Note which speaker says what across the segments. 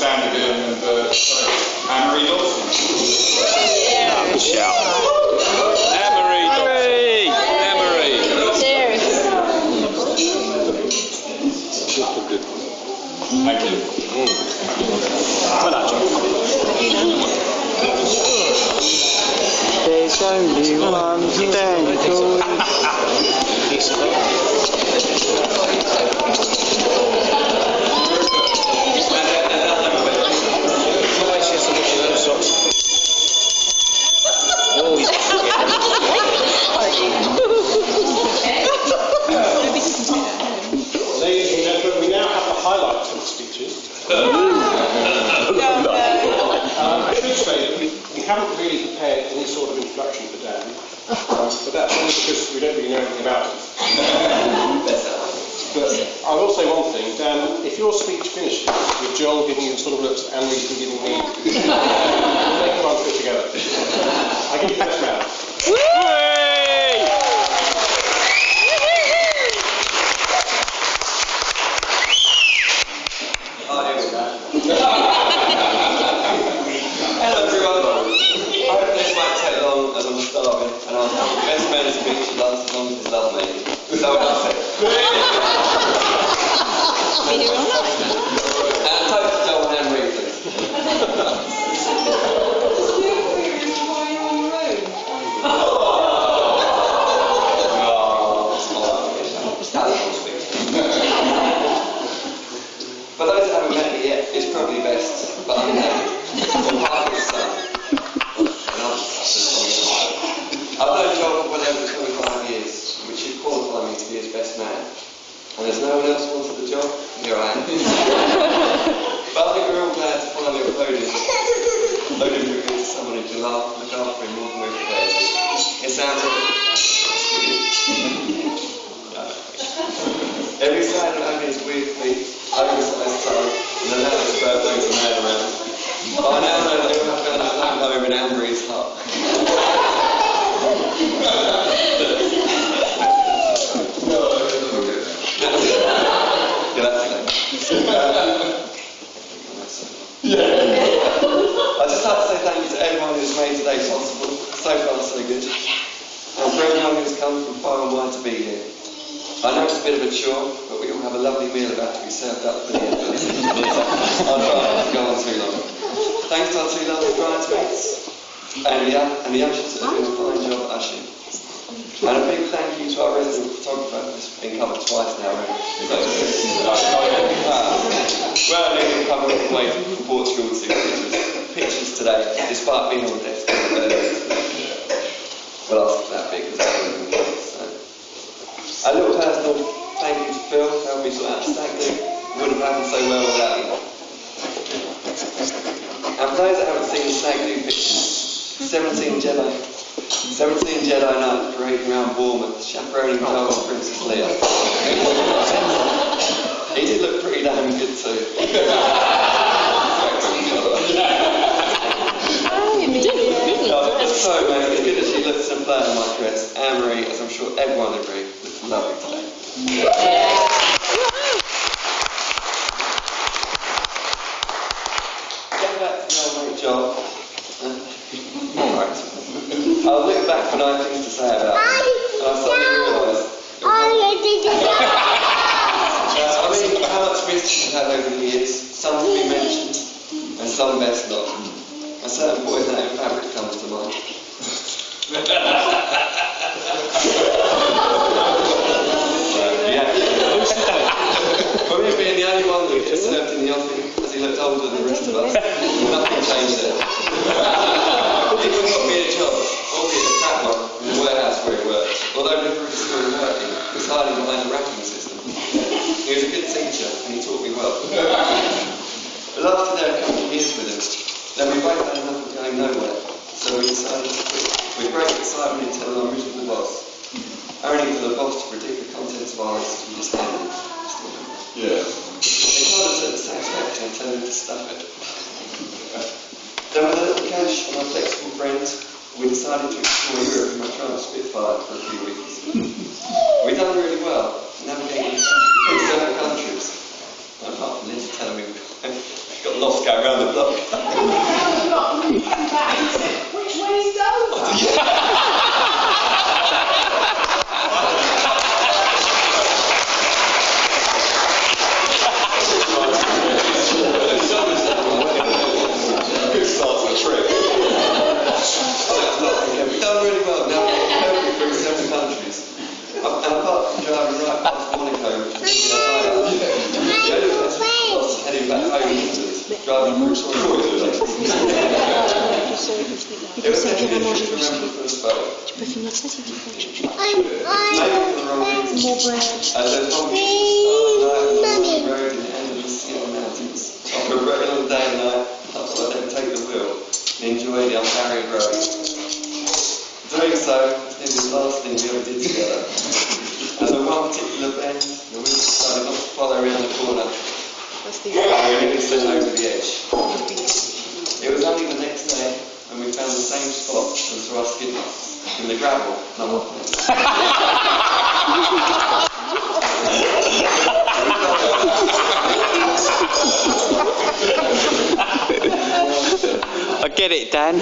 Speaker 1: Stanley Dillon and Anne-Marie Dawson.
Speaker 2: Yeah. Good shout. Anne-Marie. Anne-Marie.
Speaker 3: Cheers.
Speaker 2: Good.
Speaker 1: Thank you.
Speaker 2: Well done, John.
Speaker 4: There's only one thing to
Speaker 5: Ladies and gentlemen, we now have the highlights of the speeches. I should say that we haven't really prepared any sort of introduction for Dan, but that's only because we don't really know anything about him. But I will say one thing, Dan, if your speech finishes with Joel giving you the sort of looks that Anne-Marie's been giving me, we'll make one fit together. I give you the best man.
Speaker 6: Hello everyone. I hope this might take long as I'm starving and I'll have the best man speech that lasts as long as his love making. So that's it. And toast to Joel and Anne-Marie, please. For those that haven't met me yet, it's probably best, but I'm happy. I've known Joel for well over 25 years, which should qualify me to be his best man. And as no one else wanted the job, here I am. But I think we're all glad to finally upload him to someone who can laugh and look after him more than we're prepared to. It sounds like every side of having his weird feet, oversized tongue, and an Alex Burbank man around. But I now know that he'll have found a flat home in Anne-Marie's heart. I'd just like to say thank you to everyone who's made today possible. So far, so good. And for everyone who's come from far and wide to be here. I know it's a bit of a chore, but we all have a lovely meal about to be served up for the end. I'll try not to go on too long. Thanks to our two lovely bridesmaids and the ushers that are doing a fine job ushering. And a big thank you to our resident photographer, who's been covered twice now, right? Well, they can come all the way from Portugal to pictures today, despite being on desk. Well, I'll skip that bit because that's really important. A little personal thank you to Phil, who helped me sort out the stag do. Wouldn't have happened so well without him. And for those that haven't seen the stag do pictures, 17 Jedi Knights parading around Bournemouth, chaperoning Joel and Princess Leia. He did look pretty damn good too. So mate, as good as she looks in plain in my dress, Anne-Marie, as I'm sure everyone agrees, looks lovely today. Getting back to my mate Joel. Alright. I was looking back for nice things to say about him, and I suddenly realised how much risk she's had over the years, some to be mentioned, and some best not. A certain boy's name fabric comes to mind. For me being the only one that gets served in the offing, as he looked older than the rest of us, nothing changed there. He would not be a job, albeit a crap one, in the warehouse where he worked. Although never really still working, he was hiding behind the racking system. He was a good teacher, and he taught me well. But after there a couple of years with him, then we both had enough of going nowhere, so we decided to quit. With great excitement in telling our miserable boss, only for the boss to predict the contents of our list we just handed.
Speaker 1: Yeah.
Speaker 6: They told us at the satisfaction and told him to stuff it. Then with a little cash and our flexible friends, we decided to explore Europe in my trial Spitfire for a few weeks. We've done really well, navigating 37 countries. Apart from Liz telling me we've got lost going round the block.
Speaker 3: Which way's Dover?
Speaker 6: Good start to the trip. We've done really well. Now we're currently through 7 countries. And apart from driving right past Monaco, which is heading back home to England, driving through Croydon. It was actually interesting to remember the first boat. Maybe for the wrong reason. As those whole road and the end of the Skin Mountains. After a very long day and night, I thought I'd never take the wheel and enjoy the unparalleled road. Doing so is the last thing we ever did together. And at one particular bend, the wheel decided not to follow around the corner. And we nearly slid over the edge. It was only the next day when we found the same spot and saw our skid marks in the gravel.
Speaker 4: I get it, Dan.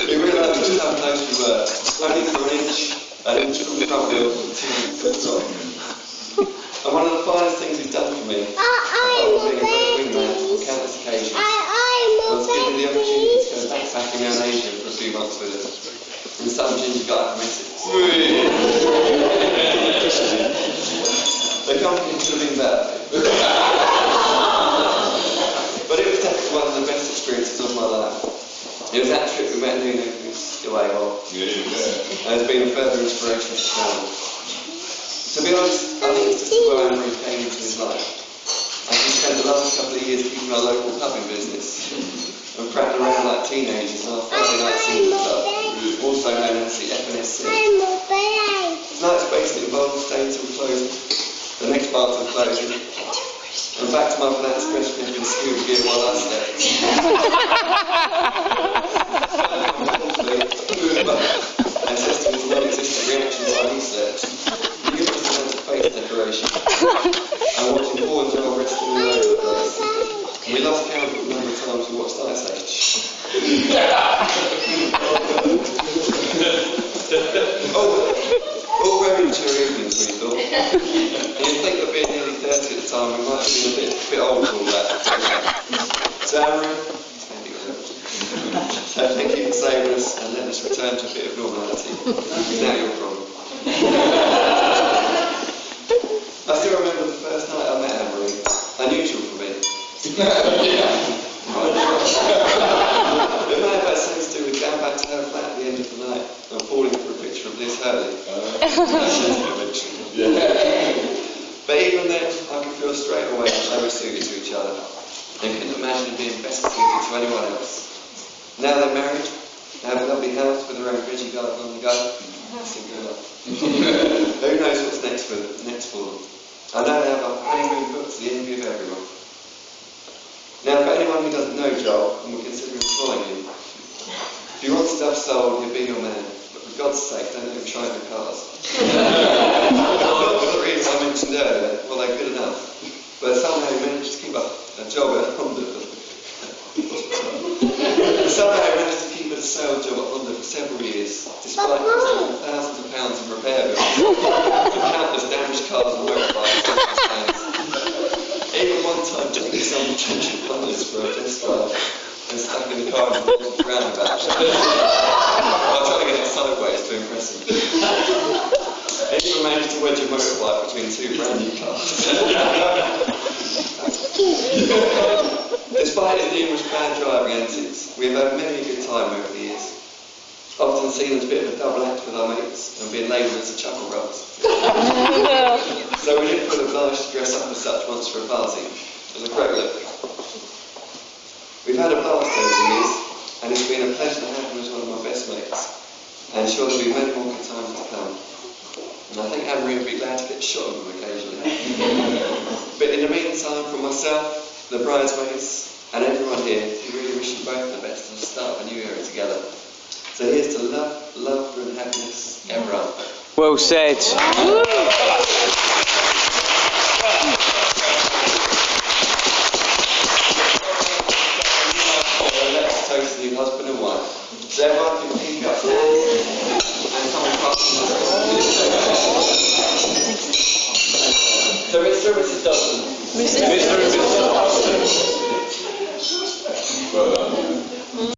Speaker 6: We realised just how close we were, only for an inch from the front wheel and 2 foot top. And one of the finest things he's done for me, apart from being a great wingman on countless occasions, was give me the opportunity to go backpacking around Asia for a few months with him. And some ginger guy from Essex. The company could have been better. But it was definitely one of the best experiences of my life. It was that trip we met Nuno, who's still AWOL. And has been a further inspiration to travel. To be honest, I think it's just where Anne-Marie came into his life. And he spent the last couple of years keeping our local pubbing business. And prattling around like teenagers in our Friday night single club, also known as the FNSC. Tonight's basically involved staying till closing, the next bar till closing, and back to my pronounced question of in scuba gear while I slept. And testing his non-existent reactions while he slept. Numerous amounts of face decoration. And watching forward to our resting all over the place. We lost count of the number of times we watched Ice Age. All very mature evenings, we thought. And you'd think that being nearly 30 at the time, we might have been a bit old for all that. So, Anne-Marie, thank you for saving us and letting us return to a bit of normality. Now your problem. I still remember the first night I met Anne-Marie. Unusual for me. It may have had something to do with going back to her flat at the end of the night and falling for a picture of Liz Hurley. But even then, I could feel straight away that they were suited to each other. And couldn't imagine being better suited to anyone else. Now they're married, they have a lovely house with their own veggie garden on the go. That's a good one. Who knows what's next for them? I know they have a honeymoon booked to the envy of everyone. Now, for anyone who doesn't know Joel and will consider employing him, if you want stuff sold, he'll be your man. But for God's sake, don't let him try the cars. Not for the reasons I mentioned earlier, well, they're good enough. But somehow he managed to keep a job at Honda. Somehow he managed to keep a sales job at Honda for several years, despite costing thousands of pounds in repair bills, and countless damaged cars and motorbikes. Even one time taking some potential Hondas for a test drive and stuck in the car and walked around about. While trying to get it sideways to impress him. He even managed to wedge a motorbike between 2 brand new cars. Despite his numerous bad driving antics, we have had many a good time over the years. Often seen as a bit of a double act with our mates and being labelled as a chuckle rubbers. So we didn't feel obliged to dress up as such once for a party. It was a great look. We've had a blast over the years, and it's been a pleasure to have him as one of my best mates. And sure there'll be many more good times to come. And I think Anne-Marie would be glad to get shot of them occasionally. But in the meantime, for myself, the bridesmaids, and everyone here, we really wish you both the best and the start of a new era together. So here's to love, laughter and happiness ever after.
Speaker 4: Well said.
Speaker 1: Very good. Well done.